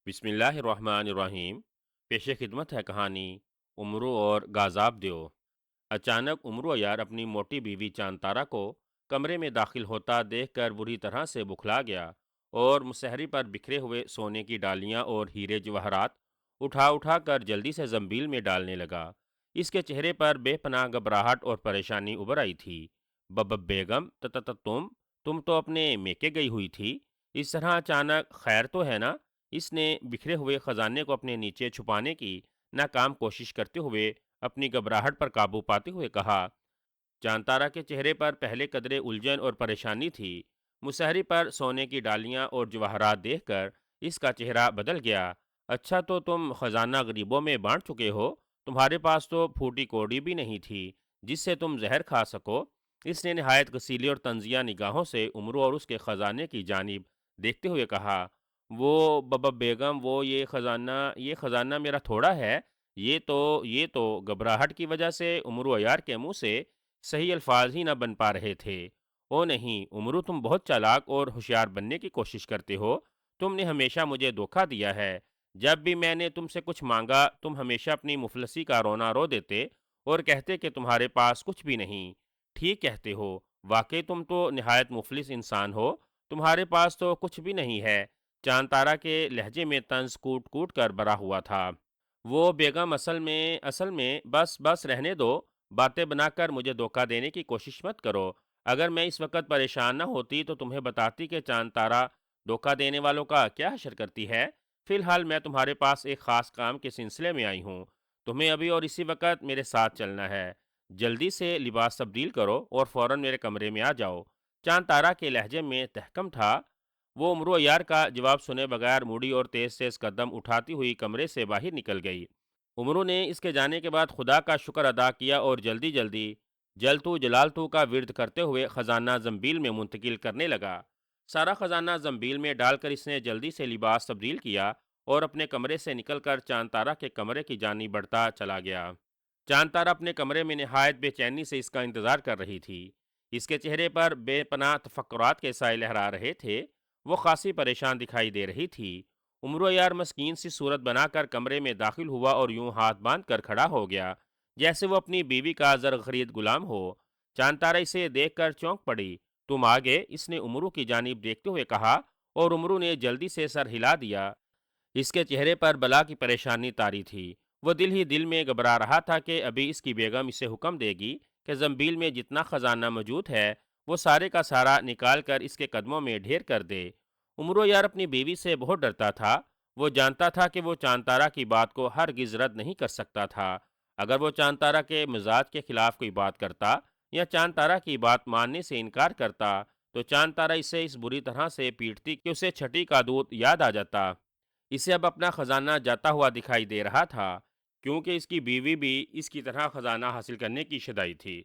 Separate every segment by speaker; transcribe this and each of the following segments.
Speaker 1: بسم اللہ الرحمن الرحیم۔ پیش خدمت ہے کہانی امرو اور گازاب دیو۔ اچانک امرو یار اپنی موٹی بیوی چاند کو کمرے میں داخل ہوتا دیکھ کر بری طرح سے بکھلا گیا اور مسحری پر بکھرے ہوئے سونے کی ڈالیاں اور ہیرے جواہرات اٹھا اٹھا کر جلدی سے زنبیل میں ڈالنے لگا۔ اس کے چہرے پر بے پناہ گھبراہٹ اور پریشانی ابھر آئی تھی۔ بب بیگم تم تو اپنے میکے گئی ہوئی تھی، اس طرح اچانک خیر تو ہے نا؟ اس نے بکھرے ہوئے خزانے کو اپنے نیچے چھپانے کی ناکام کوشش کرتے ہوئے اپنی گھبراہٹ پر قابو پاتے ہوئے کہا۔ چاند کے چہرے پر پہلے قدرے الجھن اور پریشانی تھی، مسحری پر سونے کی ڈالیاں اور جواہرات دیکھ کر اس کا چہرہ بدل گیا۔ اچھا، تو تم خزانہ غریبوں میں بانٹ چکے ہو؟ تمہارے پاس تو پھوٹی کوڑی بھی نہیں تھی جس سے تم زہر کھا سکو؟ اس نے نہایت غصیلی اور طنزیہ نگاہوں سے عمرو اور اس کے خزانے کی جانب دیکھتے ہوئے کہا۔ وہ بابا بیگم، وہ یہ خزانہ میرا تھوڑا ہے۔ یہ تو گھبراہٹ کی وجہ سے عمرو عیار کے منہ سے صحیح الفاظ ہی نہ بن پا رہے تھے۔ او نہیں عمرو، تم بہت چالاک اور ہوشیار بننے کی کوشش کرتے ہو۔ تم نے ہمیشہ مجھے دھوکہ دیا ہے۔ جب بھی میں نے تم سے کچھ مانگا تم ہمیشہ اپنی مفلسی کا رونا رو دیتے اور کہتے کہ تمہارے پاس کچھ بھی نہیں۔ ٹھیک کہتے ہو، واقعی تم تو نہایت مفلس انسان ہو۔ تمہارے پاس تو کچھ بھی نہیں ہے۔ چاند کے لہجے میں طنز کوٹ کوٹ کر بھرا ہوا تھا۔ وہ بیگم، اصل میں بس بس رہنے دو، باتیں بنا کر مجھے دھوکہ دینے کی کوشش مت کرو۔ اگر میں اس وقت پریشان نہ ہوتی تو تمہیں بتاتی کہ چاند دھوکہ دینے والوں کا کیا حشر کرتی ہے۔ فی الحال میں تمہارے پاس ایک خاص کام کے سلسلے میں آئی ہوں۔ تمہیں ابھی اور اسی وقت میرے ساتھ چلنا ہے۔ جلدی سے لباس تبدیل کرو اور فوراً میرے کمرے میں آ جاؤ۔ چاند کے لہجے میں تحکم تھا۔ وہ عمرو یار کا جواب سنے بغیر موڑی اور تیز تیز قدم اٹھاتی ہوئی کمرے سے باہر نکل گئی۔ عمرو نے اس کے جانے کے بعد خدا کا شکر ادا کیا اور جلدی جلدی جلتو جلالتو کا ورد کرتے ہوئے خزانہ زنبیل میں منتقل کرنے لگا۔ سارا خزانہ زنبیل میں ڈال کر اس نے جلدی سے لباس تبدیل کیا اور اپنے کمرے سے نکل کر چاند کے کمرے کی جانب بڑھتا چلا گیا۔ چاند اپنے کمرے میں نہایت بے چینی سے اس کا انتظار کر رہی تھی۔ اس کے چہرے پر بے پناہ تفکرات کے سائے لہرا رہے تھے۔ وہ خاصی پریشان دکھائی دے رہی تھی۔ عمرو یار مسکین سی صورت بنا کر کمرے میں داخل ہوا اور یوں ہاتھ باندھ کر کھڑا ہو گیا جیسے وہ اپنی بیوی کا زر خرید غلام ہو۔ چاند اسے دیکھ کر چونک پڑی۔ تم آگے، اس نے عمرو کی جانب دیکھتے ہوئے کہا اور عمرو نے جلدی سے سر ہلا دیا۔ اس کے چہرے پر بلا کی پریشانی طاری تھی۔ وہ دل ہی دل میں گھبرا رہا تھا کہ ابھی اس کی بیگم اسے حکم دے گی کہ زنبیل میں جتنا خزانہ موجود ہے وہ سارے کا سارا نکال کر اس کے قدموں میں ڈھیر کر دے۔ عمرو یار اپنی بیوی سے بہت ڈرتا تھا۔ وہ جانتا تھا کہ وہ چاند کی بات کو ہرگز رد نہیں کر سکتا تھا۔ اگر وہ چاند کے مزاج کے خلاف کوئی بات کرتا یا چاند کی بات ماننے سے انکار کرتا تو چاند اسے اس بری طرح سے پیٹتی کہ اسے چھٹی کا دودھ یاد آ جاتا۔ اسے اب اپنا خزانہ جاتا ہوا دکھائی دے رہا تھا کیونکہ اس کی بیوی بھی اس کی طرح خزانہ حاصل کرنے کی شدائی تھی۔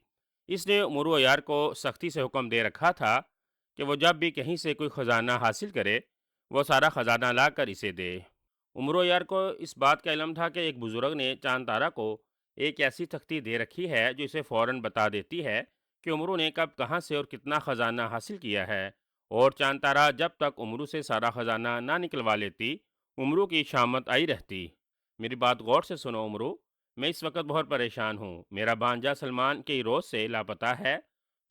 Speaker 1: اس نے عمرو یار کو سختی سے حکم دے رکھا تھا کہ وہ جب بھی کہیں سے کوئی خزانہ حاصل کرے وہ سارا خزانہ لا کر اسے دے۔ عمرو یار کو اس بات کا علم تھا کہ ایک بزرگ نے چاند کو ایک ایسی تختی دے رکھی ہے جو اسے فوراً بتا دیتی ہے کہ عمرو نے کب کہاں سے اور کتنا خزانہ حاصل کیا ہے، اور چاند جب تک عمرو سے سارا خزانہ نہ نکلوا لیتی عمرو کی شامت آئی رہتی۔ میری بات غور سے سنو عمرو، میں اس وقت بہت پریشان ہوں۔ میرا بانجا سلمان کئی روز سے لاپتہ ہے۔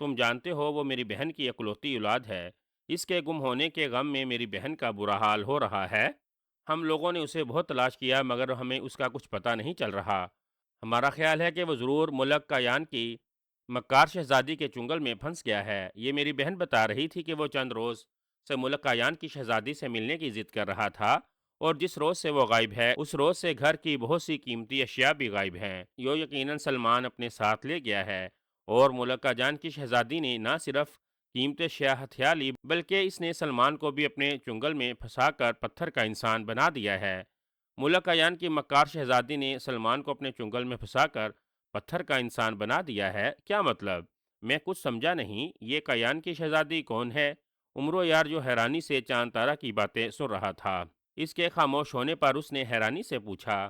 Speaker 1: تم جانتے ہو وہ میری بہن کی اکلوتی اولاد ہے۔ اس کے گم ہونے کے غم میں میری بہن کا برا حال ہو رہا ہے۔ ہم لوگوں نے اسے بہت تلاش کیا مگر ہمیں اس کا کچھ پتہ نہیں چل رہا۔ ہمارا خیال ہے کہ وہ ضرور ملک کایان کی مکار شہزادی کے چنگل میں پھنس گیا ہے۔ یہ میری بہن بتا رہی تھی کہ وہ چند روز سے ملک کایان کی شہزادی سے ملنے کی ضد کر رہا تھا، اور جس روز سے وہ غائب ہے اس روز سے گھر کی بہت سی قیمتی اشیاء بھی غائب ہیں۔ یقیناً سلمان اپنے ساتھ لے گیا ہے، اور ملکہ جان کی شہزادی نے نہ صرف قیمتی اشیاء ہتھیا لی بلکہ اس نے سلمان کو بھی اپنے چنگل میں پھنسا کر پتھر کا انسان بنا دیا ہے۔ ملکہ جان کی مکار شہزادی نے سلمان کو اپنے چنگل میں پھنسا کر پتھر کا انسان بنا دیا ہے؟ کیا مطلب؟ میں کچھ سمجھا نہیں۔ یہ کایان کی شہزادی کون ہے؟ عمرو یار جو حیرانی سے چاند کی باتیں سن رہا تھا، اس کے خاموش ہونے پر اس نے حیرانی سے پوچھا،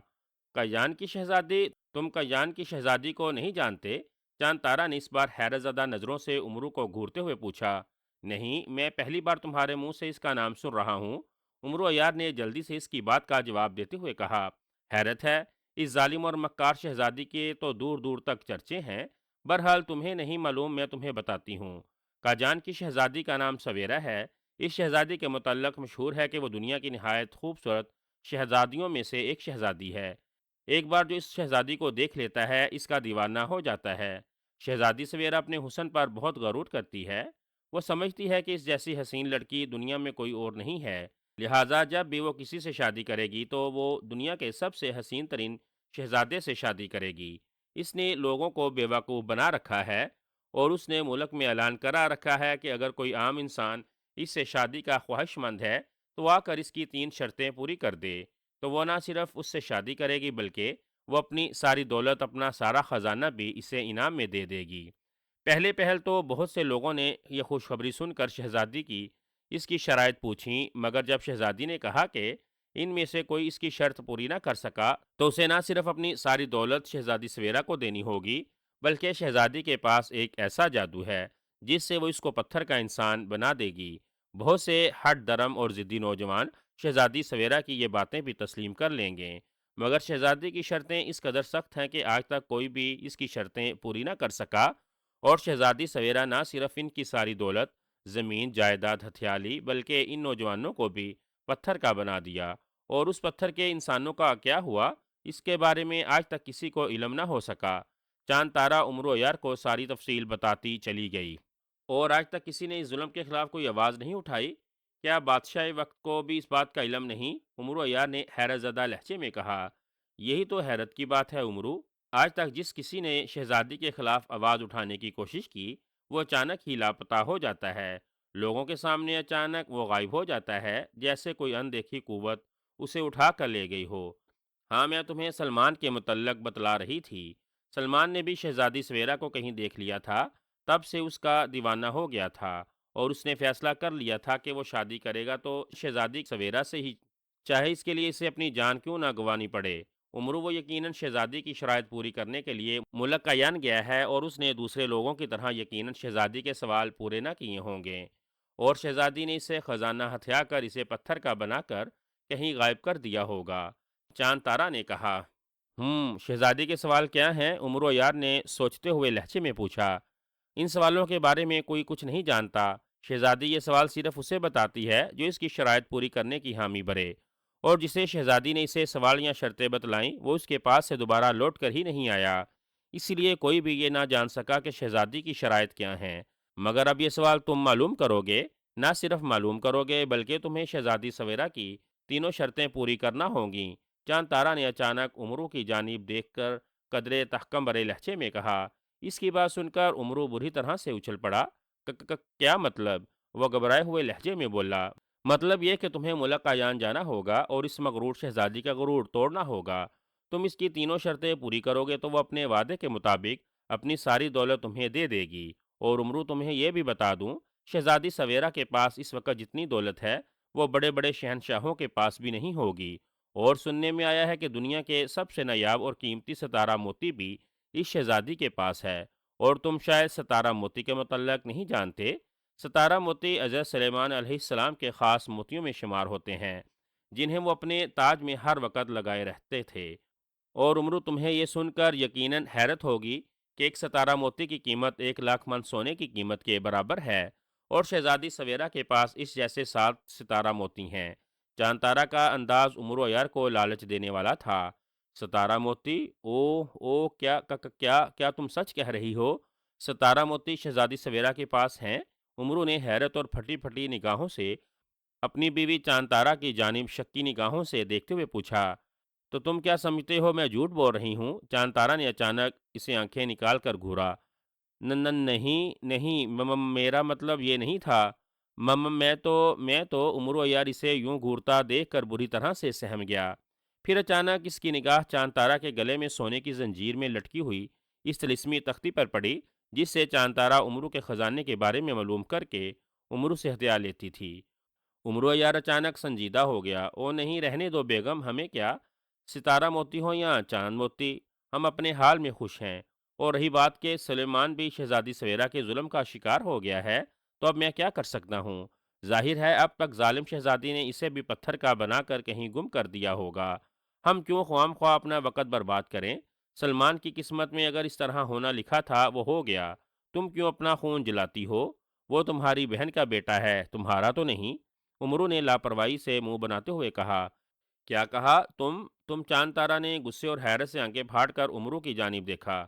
Speaker 1: کایان کی شہزادی؟ تم کایان کی شہزادی کو نہیں جانتے؟ چاند نے اس بار حیرت زدہ نظروں سے عمرو کو گھورتے ہوئے پوچھا۔ نہیں، میں پہلی بار تمہارے منہ سے اس کا نام سن رہا ہوں۔ عمر عیار نے جلدی سے اس کی بات کا جواب دیتے ہوئے کہا، حیرت ہے، اس ظالم اور مکار شہزادی کے تو دور دور تک چرچے ہیں۔ بہرحال تمہیں نہیں معلوم، میں تمہیں بتاتی ہوں۔ کاجان کی شہزادی کا نام سویرا ہے۔ اس شہزادی کے متعلق مشہور ہے کہ وہ دنیا کی نہایت خوبصورت شہزادیوں میں سے ایک شہزادی ہے۔ ایک بار جو اس شہزادی کو دیکھ لیتا ہے اس کا دیوانہ ہو جاتا ہے۔ شہزادی سویرا اپنے حسن پر بہت غرور کرتی ہے۔ وہ سمجھتی ہے کہ اس جیسی حسین لڑکی دنیا میں کوئی اور نہیں ہے، لہٰذا جب بھی وہ کسی سے شادی کرے گی تو وہ دنیا کے سب سے حسین ترین شہزادے سے شادی کرے گی۔ اس نے لوگوں کو بے وقوف بنا رکھا ہے اور اس نے ملک میں اعلان کرا رکھا ہے کہ اگر کوئی عام انسان اس سے شادی کا خواہش مند ہے تو آ کر اس کی 3 شرطیں پوری کر دے، تو وہ نہ صرف اس سے شادی کرے گی بلکہ وہ اپنی ساری دولت، اپنا سارا خزانہ بھی اسے انعام میں دے دے گی۔ پہلے پہل تو بہت سے لوگوں نے یہ خوشخبری سن کر شہزادی کی اس کی شرائط پوچھیں، مگر جب شہزادی نے کہا کہ ان میں سے کوئی اس کی شرط پوری نہ کر سکا تو اسے نہ صرف اپنی ساری دولت شہزادی سویرا کو دینی ہوگی، بلکہ شہزادی کے پاس ایک ایسا جادو ہے جس سے وہ اس کو پتھر کا انسان بنا دے گی۔ بہت سے ہٹ درم اور ضدی نوجوان شہزادی سویرا کی یہ باتیں بھی تسلیم کر لیں گے، مگر شہزادی کی شرطیں اس قدر سخت ہیں کہ آج تک کوئی بھی اس کی شرطیں پوری نہ کر سکا، اور شہزادی سویرا نہ صرف ان کی ساری دولت، زمین جائیداد ہتھیا لی، بلکہ ان نوجوانوں کو بھی پتھر کا بنا دیا، اور اس پتھر کے انسانوں کا کیا ہوا اس کے بارے میں آج تک کسی کو علم نہ ہو سکا۔ چاند تارا عمر عیار کو ساری تفصیل بتاتی چلی گئی۔ اور آج تک کسی نے اس ظلم کے خلاف کوئی آواز نہیں اٹھائی؟ کیا بادشاہ وقت کو بھی اس بات کا علم نہیں؟ عمر عیار نے حیرت زدہ لہجے میں کہا، یہی تو حیرت کی بات ہے عمرو۔ آج تک جس کسی نے شہزادی کے خلاف آواز اٹھانے کی کوشش کی وہ اچانک ہی لاپتہ ہو جاتا ہے۔ لوگوں کے سامنے اچانک وہ غائب ہو جاتا ہے، جیسے کوئی اندیکھی قوت اسے اٹھا کر لے گئی ہو۔ ہاں، میں تمہیں سلمان کے متعلق بتلا رہی تھی۔ سلمان نے بھی شہزادی سویرا کو کہیں دیکھ لیا تھا، تب سے اس کا دیوانہ ہو گیا تھا، اور اس نے فیصلہ کر لیا تھا کہ وہ شادی کرے گا تو شہزادی سویرا سے ہی، چاہے اس کے لیے اسے اپنی جان کیوں نہ گنوانی پڑے۔ عمرو، وہ یقیناً شہزادی کی شرائط پوری کرنے کے لیے ملک کا یان گیا ہے، اور اس نے دوسرے لوگوں کی طرح یقیناً شہزادی کے سوال پورے نہ کیے ہوں گے، اور شہزادی نے اسے خزانہ ہتھیا کر اسے پتھر کا بنا کر کہیں غائب کر دیا ہوگا۔ چاند تارا نے کہا۔ شہزادی کے سوال کیا ہیں؟ عمر عیار نے سوچتے ہوئے لہجے میں پوچھا۔ ان سوالوں کے بارے میں کوئی کچھ نہیں جانتا۔ شہزادی یہ سوال صرف اسے بتاتی ہے جو اس کی شرائط پوری کرنے کی حامی بھرے، اور جسے شہزادی نے اسے سوال یا شرطیں بتلائیں وہ اس کے پاس سے دوبارہ لوٹ کر ہی نہیں آیا، اسی لیے کوئی بھی یہ نہ جان سکا کہ شہزادی کی شرائط کیا ہیں۔ مگر اب یہ سوال تم معلوم کرو گے، نہ صرف معلوم کرو گے بلکہ تمہیں شہزادی سویرا کی تینوں شرطیں پوری کرنا ہوں گی۔ چاند تارا نے اچانک عمرو کی جانب دیکھ کر قدرے تحکم برے لہجے میں کہا۔ اس کی بات سن کر عمرو بری طرح سے اچھل پڑا۔ کیا مطلب؟ وہ گھبرائے ہوئے لہجے میں بولا۔ مطلب یہ کہ تمہیں ملک کا یان جانا ہوگا اور اس مغرور شہزادی کا غرور توڑنا ہوگا۔ تم اس کی تینوں شرطیں پوری کرو گے تو وہ اپنے وعدے کے مطابق اپنی ساری دولت تمہیں دے دے گی۔ اور عمرو، تمہیں یہ بھی بتا دوں، شہزادی سویرا کے پاس اس وقت جتنی دولت ہے وہ بڑے بڑے شہنشاہوں کے پاس بھی نہیں ہوگی، اور سننے میں آیا ہے کہ دنیا کے سب سے نایاب اور قیمتی ستارہ موتی بھی اس شہزادی کے پاس ہے۔ اور تم شاید ستارہ موتی کے متعلق نہیں جانتے۔ ستارہ موتی حضرت سلیمان علیہ السلام کے خاص موتیوں میں شمار ہوتے ہیں جنہیں وہ اپنے تاج میں ہر وقت لگائے رہتے تھے۔ اور عمرو، تمہیں یہ سن کر یقیناً حیرت ہوگی کہ ایک ستارہ موتی کی قیمت 1,00,000 من سونے کی قیمت کے برابر ہے، اور شہزادی سویرا کے پاس اس جیسے 7 ستارہ موتی ہیں۔ چاند تارا کا انداز عمر عیار کو لالچ دینے والا تھا۔ ستارہ موتی؟ اوہ کیا تم سچ کہہ رہی ہو؟ ستارہ موتی شہزادی سویرا کے پاس ہیں؟ عمرو نے حیرت اور پھٹی پھٹی نگاہوں سے اپنی بیوی چاند تارا کی جانب شکی نگاہوں سے دیکھتے ہوئے پوچھا، تو تم کیا سمجھتے ہو میں جھوٹ بول رہی ہوں؟ چاند تارا نے اچانک اسے آنکھیں نکال کر گھورا۔ نہیں، میرا مطلب یہ نہیں تھا۔ میں تو عمر عیار اسے یوں گھورتا دیکھ کر بری طرح سے سہم گیا۔ پھر اچانک اس کی نگاہ چاند تارا کے گلے میں سونے کی زنجیر میں لٹکی ہوئی اس طلسمی تختی پر پڑی جس سے چاند تارا عمرو کے خزانے کے بارے میں معلوم کر کے عمرو سے ہتھیار لیتی تھی۔ عمر عیار اچانک سنجیدہ ہو گیا۔ او نہیں، رہنے دو بیگم، ہمیں کیا، ستارہ موتی ہو یا چاند موتی، ہم اپنے حال میں خوش ہیں۔ اور رہی بات کہ سلیمان بھی شہزادی سویرا کے ظلم کا شکار ہو گیا ہے، تو اب میں کیا کر سکتا ہوں؟ ظاہر ہے اب تک ظالم شہزادی نے اسے بھی پتھر کا بنا کر کہیں گم کر دیا ہوگا۔ ہم کیوں خوام خواہ اپنا وقت برباد کریں؟ سلمان کی قسمت میں اگر اس طرح ہونا لکھا تھا وہ ہو گیا، تم کیوں اپنا خون جلاتی ہو؟ وہ تمہاری بہن کا بیٹا ہے، تمہارا تو نہیں۔ امرو نے لاپرواہی سے منہ بناتے ہوئے کہا۔ کیا کہا تم؟ چاند تارا نے غصے اور حیرت سے آنکھیں پھاڑ کر امرو کی جانب دیکھا۔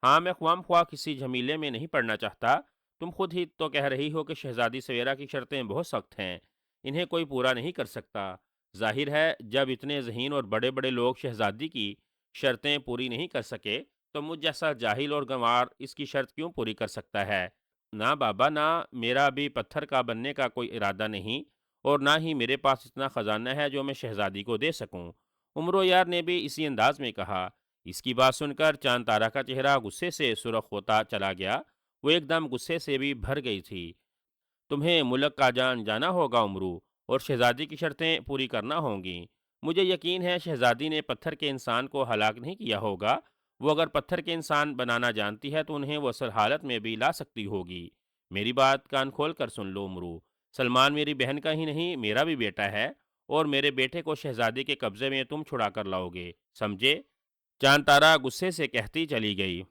Speaker 1: ہاں، میں خوام خواہ کسی جھمیلے میں نہیں پڑنا چاہتا۔ تم خود ہی تو کہہ رہی ہو کہ شہزادی سویرا کی شرطیں بہت سخت ہیں، انہیں کوئی پورا نہیں کر سکتا۔ ظاہر ہے جب اتنے ذہین اور بڑے بڑے لوگ شہزادی کی شرطیں پوری نہیں کر سکے تو مجھ جیسا جاہل اور گنوار اس کی شرط کیوں پوری کر سکتا ہے؟ نہ بابا نہ، میرا ابھی پتھر کا بننے کا کوئی ارادہ نہیں، اور نہ ہی میرے پاس اتنا خزانہ ہے جو میں شہزادی کو دے سکوں۔ عمرو یار نے بھی اسی انداز میں کہا۔ اس کی بات سن کر چاند تارا کا چہرہ غصے سے سرخ ہوتا چلا گیا، وہ ایک دم غصے سے بھی بھر گئی تھی۔ تمہیں ملک کا جان جانا ہوگا امرو، اور شہزادی کی شرطیں پوری کرنا ہوں گی۔ مجھے یقین ہے شہزادی نے پتھر کے انسان کو ہلاک نہیں کیا ہوگا، وہ اگر پتھر کے انسان بنانا جانتی ہے تو انہیں وہ اصل حالت میں بھی لا سکتی ہوگی۔ میری بات کان کھول کر سن لو امرو، سلمان میری بہن کا ہی نہیں میرا بھی بیٹا ہے، اور میرے بیٹے کو شہزادی کے قبضے میں تم چھڑا کر لاؤ گے، سمجھے؟ چاند تارا غصے سے کہتی چلی گئی۔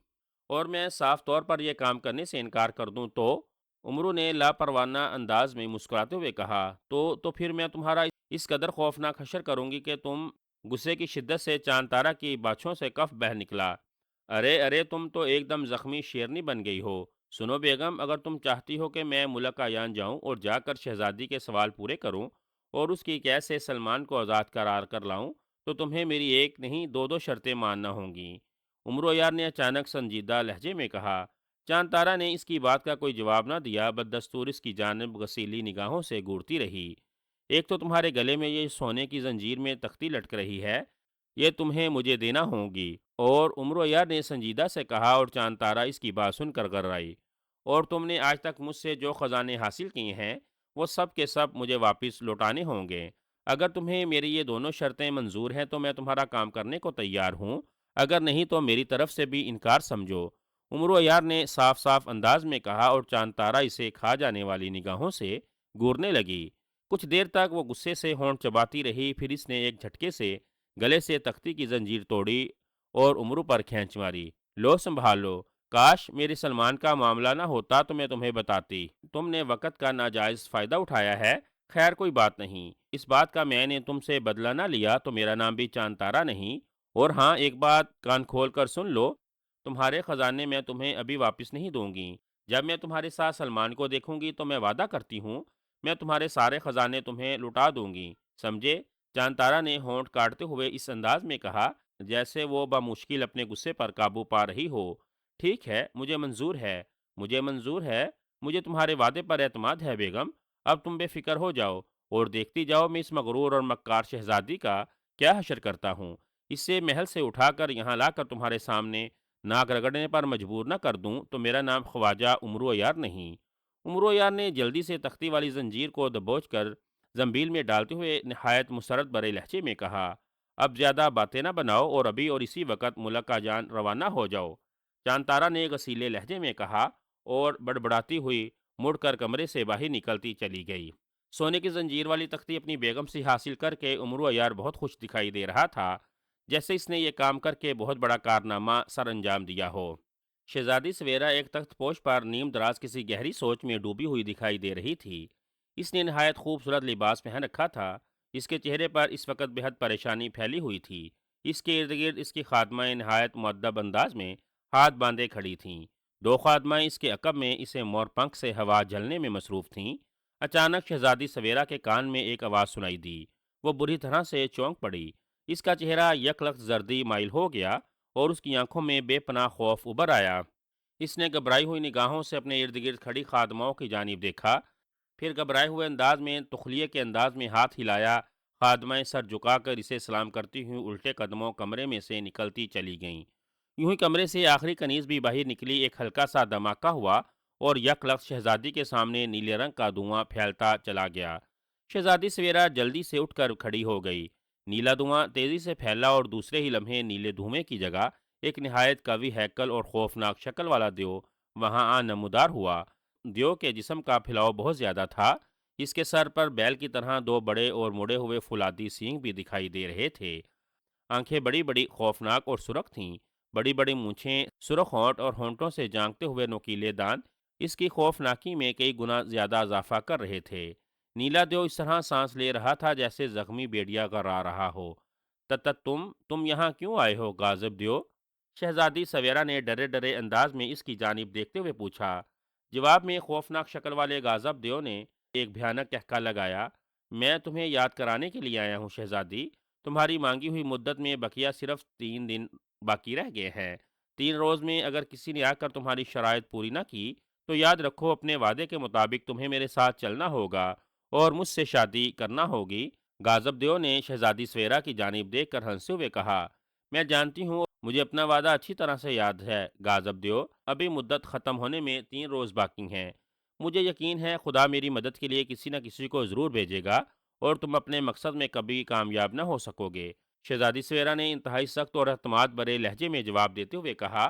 Speaker 1: اور میں صاف طور پر یہ کام کرنے سے انکار کر دوں تو؟ امرو نے لاپروانہ انداز میں مسکراتے ہوئے کہا۔ تو پھر میں تمہارا اس قدر خوفناک حشر کروں گی کہ تم… غصے کی شدت سے چاند تارا کی باچھوں سے کف بہہ نکلا۔ ارے ارے، تم تو ایک دم زخمی شیرنی بن گئی ہو۔ سنو بیگم، اگر تم چاہتی ہو کہ میں ملک آیان جاؤں اور جا کر شہزادی کے سوال پورے کروں اور اس کی قید سے سلمان کو آزاد قرار کر لاؤں تو تمہیں میری ایک نہیں دو دو شرطیں ماننا ہوں گی۔ عمرو یار نے اچانک سنجیدہ لہجے میں کہا۔ چاند تارا نے اس کی بات کا کوئی جواب نہ دیا، بدستور اس کی جانب غسیلی نگاہوں سے گورتی رہی۔ ایک تو تمہارے گلے میں یہ سونے کی زنجیر میں تختی لٹک رہی ہے، یہ تمہیں مجھے دینا ہوگی، اور عمرو یار نے سنجیدہ سے کہا، اور چاند تارا اس کی بات سن کر گررائی۔ اور تم نے آج تک مجھ سے جو خزانے حاصل کیے ہیں وہ سب کے سب مجھے واپس لوٹانے ہوں گے۔ اگر تمہیں میری یہ دونوں شرطیں منظور ہیں تو میں تمہارا کام کرنے کو تیار ہوں، اگر نہیں تو میری طرف سے بھی انکار سمجھو۔ عمرو یار نے صاف صاف انداز میں کہا، اور چاند تارا اسے کھا جانے والی نگاہوں سے گورنے لگی۔ کچھ دیر تک وہ غصے سے ہونٹ چباتی رہی، پھر اس نے ایک جھٹکے سے گلے سے تختی کی زنجیر توڑی اور عمرو پر کھینچ ماری۔ لو سنبھال لو، کاش میرے سلمان کا معاملہ نہ ہوتا تو میں تمہیں بتاتی۔ تم نے وقت کا ناجائز فائدہ اٹھایا ہے، خیر کوئی بات نہیں۔ اس بات کا میں نے تم سے بدلہ نہ لیا تو میرا نام بھی چاند تارا نہیں۔ اور ہاں، ایک بات کان کھول کر سن لو، تمہارے خزانے میں تمہیں ابھی واپس نہیں دوں گی۔ جب میں تمہارے ساتھ سلمان کو دیکھوں گی تو میں وعدہ کرتی ہوں میں تمہارے سارے خزانے تمہیں لوٹا دوں گی، سمجھے؟ چاند تارا نے ہونٹ کاٹتے ہوئے اس انداز میں کہا جیسے وہ بمشکل اپنے غصے پر قابو پا رہی ہو۔ ٹھیک ہے، مجھے منظور ہے، مجھے منظور ہے، مجھے تمہارے وعدے پر اعتماد ہے بیگم۔ اب تم بے فکر ہو جاؤ اور دیکھتی جاؤ میں اس مغرور اور مکار شہزادی کا کیا حشر کرتا ہوں۔ اس سے محل سے اٹھا کر یہاں لا کر تمہارے سامنے ناک رگڑنے پر مجبور نہ کر دوں تو میرا نام خواجہ عمرو یار نہیں۔ عمرو یار نے جلدی سے تختی والی زنجیر کو دبوچ کر زنبیل میں ڈالتے ہوئے نہایت مسرت برے لہجے میں کہا۔ اب زیادہ باتیں نہ بناؤ اور ابھی اور اسی وقت ملک کا جان روانہ ہو جاؤ، چاند تارا نے غسیلے لہجے میں کہا، اور بڑبڑاتی ہوئی مڑ کر کمرے سے باہر نکلتی چلی گئی۔ سونے کی زنجیر والی تختی اپنی بیگم سے حاصل کر کے عمرو یار بہت خوش دکھائی دے رہا تھا، جیسے اس نے یہ کام کر کے بہت بڑا کارنامہ سر انجام دیا ہو۔ شہزادی سویرا ایک تخت پوش پر نیم دراز کسی گہری سوچ میں ڈوبی ہوئی دکھائی دے رہی تھی۔ اس نے نہایت خوبصورت لباس پہن رکھا تھا، اس کے چہرے پر اس وقت بہت پریشانی پھیلی ہوئی تھی۔ اس کے ارد گرد اس کی خادمائیں نہایت مؤدب انداز میں ہاتھ باندھے کھڑی تھیں۔ دو خادمائیں اس کے عقب میں اسے مور پنکھ سے ہوا جھلنے میں مصروف تھیں۔ اچانک شہزادی سویرا کے کان میں ایک آواز سنائی دی۔ وہ بری طرح سے چونک پڑی، اس کا چہرہ یک لخت زردی مائل ہو گیا اور اس کی آنکھوں میں بے پناہ خوف ابھر آیا۔ اس نے گھبرائی ہوئی نگاہوں سے اپنے ارد گرد کھڑی خادماؤں کی جانب دیکھا، پھر گھبرائے ہوئے انداز میں تخلیے کے انداز میں ہاتھ ہلایا۔ خادمائیں سر جھکا کر اسے سلام کرتی ہوئی الٹے قدموں کمرے میں سے نکلتی چلی گئیں۔ یوں ہی کمرے سے آخری کنیز بھی باہر نکلی، ایک ہلکا سا دھماکہ ہوا اور یک لخت شہزادی کے سامنے نیلے رنگ کا دھواں پھیلتا چلا گیا۔ شہزادی سویرا جلدی سے اٹھ کر کھڑی ہو گئی۔ نیلا دھواں تیزی سے پھیلا اور دوسرے ہی لمحے نیلے دھوئیں کی جگہ ایک نہایت قوی ہیکل اور خوفناک شکل والا دیو وہاں نمودار ہوا۔ دیو کے جسم کا پھیلاؤ بہت زیادہ تھا، اس کے سر پر بیل کی طرح دو بڑے اور مڑے ہوئے فولادی سینگ بھی دکھائی دے رہے تھے۔ آنکھیں بڑی بڑی، خوفناک اور سرخ تھیں۔ بڑی بڑی مونچھیں، سرخ ہونٹ اور ہونٹوں سے جانکتے ہوئے نوکیلے دانت اس کی خوفناکی میں کئی گنا زیادہ اضافہ کر رہے تھے۔ نیلا دیو اس طرح سانس لے رہا تھا جیسے زخمی بیڑیا غرا رہا ہو۔ تم یہاں کیوں آئے ہو غاضب دیو؟ شہزادی سویرا نے ڈرے ڈرے انداز میں اس کی جانب دیکھتے ہوئے پوچھا۔ جواب میں خوفناک شکل والے غاضب دیو نے ایک بھیانک کہکا لگایا۔ میں تمہیں یاد کرانے کے لیے آیا ہوں شہزادی، تمہاری مانگی ہوئی مدت میں بقیہ صرف 3 دن باقی رہ گئے ہیں۔ 3 روز میں اگر کسی نے آ کر تمہاری شرائط پوری نہ کی تو یاد رکھو اپنے وعدے کے مطابق تمہیں میرے ساتھ چلنا ہوگا اور مجھ سے شادی کرنا ہوگی۔ غاضب دیو نے شہزادی سویرا کی جانب دیکھ کر ہنستے ہوئے کہا، میں جانتی ہوں، مجھے اپنا وعدہ اچھی طرح سے یاد ہے غاضب دیو، ابھی مدت ختم ہونے میں 3 روز باقی ہیں۔ مجھے یقین ہے خدا میری مدد کے لیے کسی نہ کسی کو ضرور بھیجے گا اور تم اپنے مقصد میں کبھی کامیاب نہ ہو سکو گے۔ شہزادی سویرا نے انتہائی سخت اور اعتماد برے لہجے میں جواب دیتے ہوئے کہا۔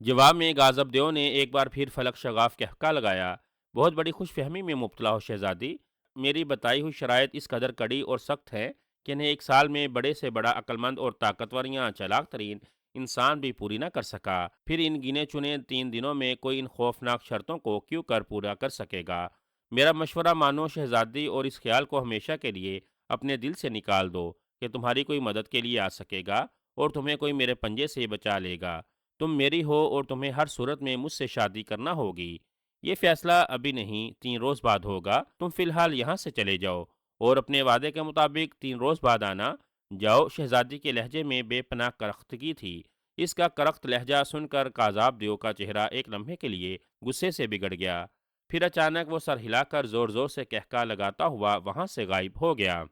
Speaker 1: جواب میں غاضب دیو نے ایک بار پھر فلک شغاف کہکا لگایا۔ بہت بڑی خوش فہمی میں مبتلا ہو شہزادی، میری بتائی ہوئی شرائط اس قدر کڑی اور سخت ہے کہ انہیں 1 سال میں بڑے سے بڑا عقلمند اور طاقتور یا چالاک ترین انسان بھی پوری نہ کر سکا، پھر ان گنے چنے 3 دنوں میں کوئی ان خوفناک شرطوں کو کیوں کر پورا کر سکے گا؟ میرا مشورہ مانو شہزادی اور اس خیال کو ہمیشہ کے لیے اپنے دل سے نکال دو کہ تمہاری کوئی مدد کے لیے آ سکے گا اور تمہیں کوئی میرے پنجے سے بچا لے گا۔ تم میری ہو اور تمہیں ہر صورت میں مجھ سے شادی کرنا ہوگی۔ یہ فیصلہ ابھی نہیں، 3 روز بعد ہوگا۔ تم فی الحال یہاں سے چلے جاؤ اور اپنے وعدے کے مطابق 3 روز بعد آنا۔ جاؤ۔ شہزادی کے لہجے میں بے پناہ کرختگی تھی۔ اس کا کرخت لہجہ سن کر غاضب دیو کا چہرہ ایک لمحے کے لیے غصے سے بگڑ گیا، پھر اچانک وہ سر ہلا کر زور زور سے کہکا لگاتا ہوا وہاں سے غائب ہو گیا۔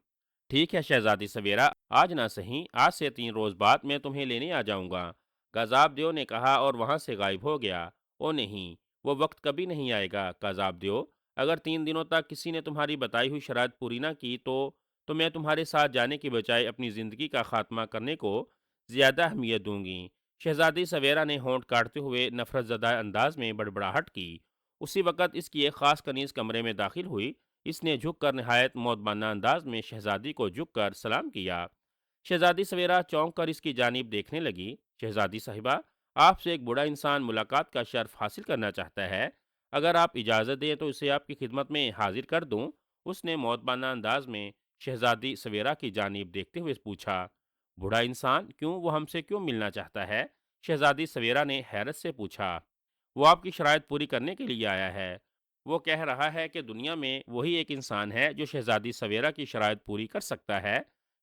Speaker 1: ٹھیک ہے شہزادی سویرا، آج نہ سہی، آج سے 3 روز بعد میں تمہیں لینے آ جاؤں گا، غاضب دیو نے کہا اور وہاں سے غائب ہو گیا۔ او نہیں، وہ وقت کبھی نہیں آئے گا غاضب دیو۔ اگر 3 دنوں تک کسی نے تمہاری بتائی ہوئی شرائط پوری نہ کی تو میں تمہارے ساتھ جانے کی بجائے اپنی زندگی کا خاتمہ کرنے کو زیادہ اہمیت دوں گی۔ شہزادی سویرا نے ہونٹ کاٹتے ہوئے نفرت زدہ انداز میں بڑبڑاہٹ کی۔ اسی وقت اس کی ایک خاص کنیز کمرے میں داخل ہوئی۔ اس نے جھک کر نہایت مؤدبانہ انداز میں شہزادی کو جھک کر سلام کیا۔ شہزادی سویرا چونک کر اس کی جانب دیکھنے لگی۔ شہزادی صاحبہ، آپ سے ایک بوڑھا انسان ملاقات کا شرف حاصل کرنا چاہتا ہے، اگر آپ اجازت دیں تو اسے آپ کی خدمت میں حاضر کر دوں؟ اس نے مؤدبانہ انداز میں شہزادی سویرا کی جانب دیکھتے ہوئے پوچھا۔ بوڑھا انسان کیوں؟ وہ ہم سے کیوں ملنا چاہتا ہے؟ شہزادی سویرا نے حیرت سے پوچھا۔ وہ آپ کی شرائط پوری کرنے کے لیے آیا ہے۔ وہ کہہ رہا ہے کہ دنیا میں وہی ایک انسان ہے جو شہزادی سویرا کی شرائط پوری کر سکتا ہے،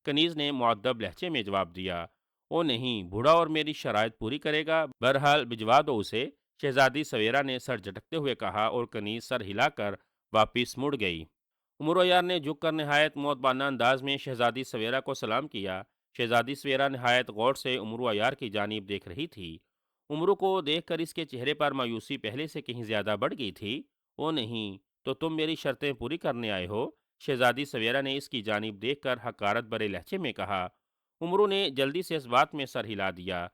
Speaker 1: کنیز نے مؤدب لہجے میں جواب دیا۔ او نہیں، بوڑھا اور میری شرائط پوری کرے گا، بہرحال بھجوا دو اسے، شہزادی سویرا نے سر جھٹکتے ہوئے کہا اور کنیز سر ہلا کر واپس مڑ گئی۔ امرویار نے جھک کر نہایت مؤدبانہ انداز میں شہزادی سویرا کو سلام کیا۔ شہزادی سویرا نہایت غور سے امرو عیار کی جانب دیکھ رہی تھی۔ امرو کو دیکھ کر اس کے چہرے پر مایوسی پہلے سے کہیں زیادہ بڑھ گئی تھی۔ او نہیں، تو تم میری شرطیں پوری کرنے آئے ہو؟ شہزادی سویرا نے اس کی جانب دیکھ کر حقارت برے لہجے میں کہا۔ امرو نے جلدی سے اس بات میں سر ہلا دیا۔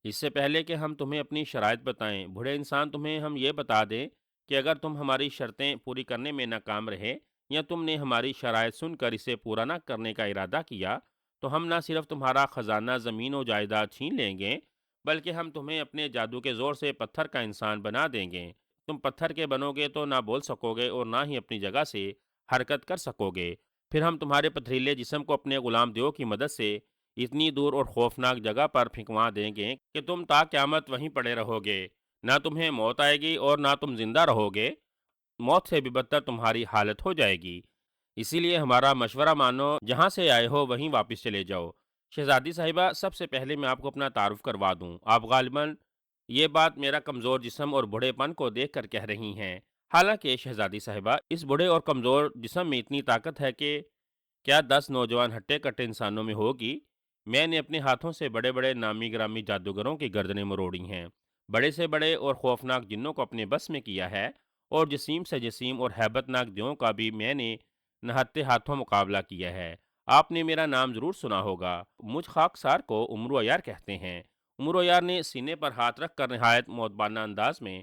Speaker 1: اس سے پہلے کہ ہم تمہیں اپنی شرائط بتائیں، بوڑھے انسان، تمہیں ہم یہ بتا دیں کہ اگر تم ہماری شرطیں پوری کرنے میں ناکام رہے یا تم نے ہماری شرائط سن کر اسے پورا نہ کرنے کا ارادہ کیا تو ہم نہ صرف تمہارا خزانہ زمین و جائیداد چھین لیں گے بلکہ ہم تمہیں اپنے جادو کے زور سے پتھر کا انسان بنا دیں گے۔ تم پتھر کے بنو گے تو نہ بول سکو گے اور نہ ہی اپنی جگہ سے حرکت کر سکو گے۔ پھر ہم تمہارے پتھریلے جسم کو اپنے غلام دیو کی مدد سے اتنی دور اور خوفناک جگہ پر پھینکوا دیں گے کہ تم تا قیامت وہیں پڑے رہو گے، نہ تمہیں موت آئے گی اور نہ تم زندہ رہو گے، موت سے بھی بدتر تمہاری حالت ہو جائے گی۔ اسی لیے ہمارا مشورہ مانو، جہاں سے آئے ہو وہیں واپس چلے جاؤ۔ شہزادی صاحبہ، سب سے پہلے میں آپ کو اپنا تعارف کروا دوں، آپ غالباً یہ بات میرا کمزور جسم اور بوڑھے پن کو دیکھ کر کہہ رہی ہیں۔ حالانکہ شہزادی صاحبہ، اس بوڑھے اور کمزور جسم میں اتنی طاقت ہے کہ کیا 10 نوجوان ہٹے کٹے انسانوں میں ہوگی؟ میں نے اپنے ہاتھوں سے بڑے بڑے نامی گرامی جادوگروں کی گردنیں مروڑی ہیں، بڑے سے بڑے اور خوفناک جنوں کو اپنے بس میں کیا ہے، اور جسیم سے جسیم اور ہیبت ناک دیووں کا بھی میں نے نہتے ہاتھوں مقابلہ کیا ہے۔ آپ نے میرا نام ضرور سنا ہوگا، مجھ خاکسار کو امرو عیار کہتے ہیں۔ امرو عیار نے سینے پر ہاتھ رکھ کر نہایت مؤدبانہ انداز میں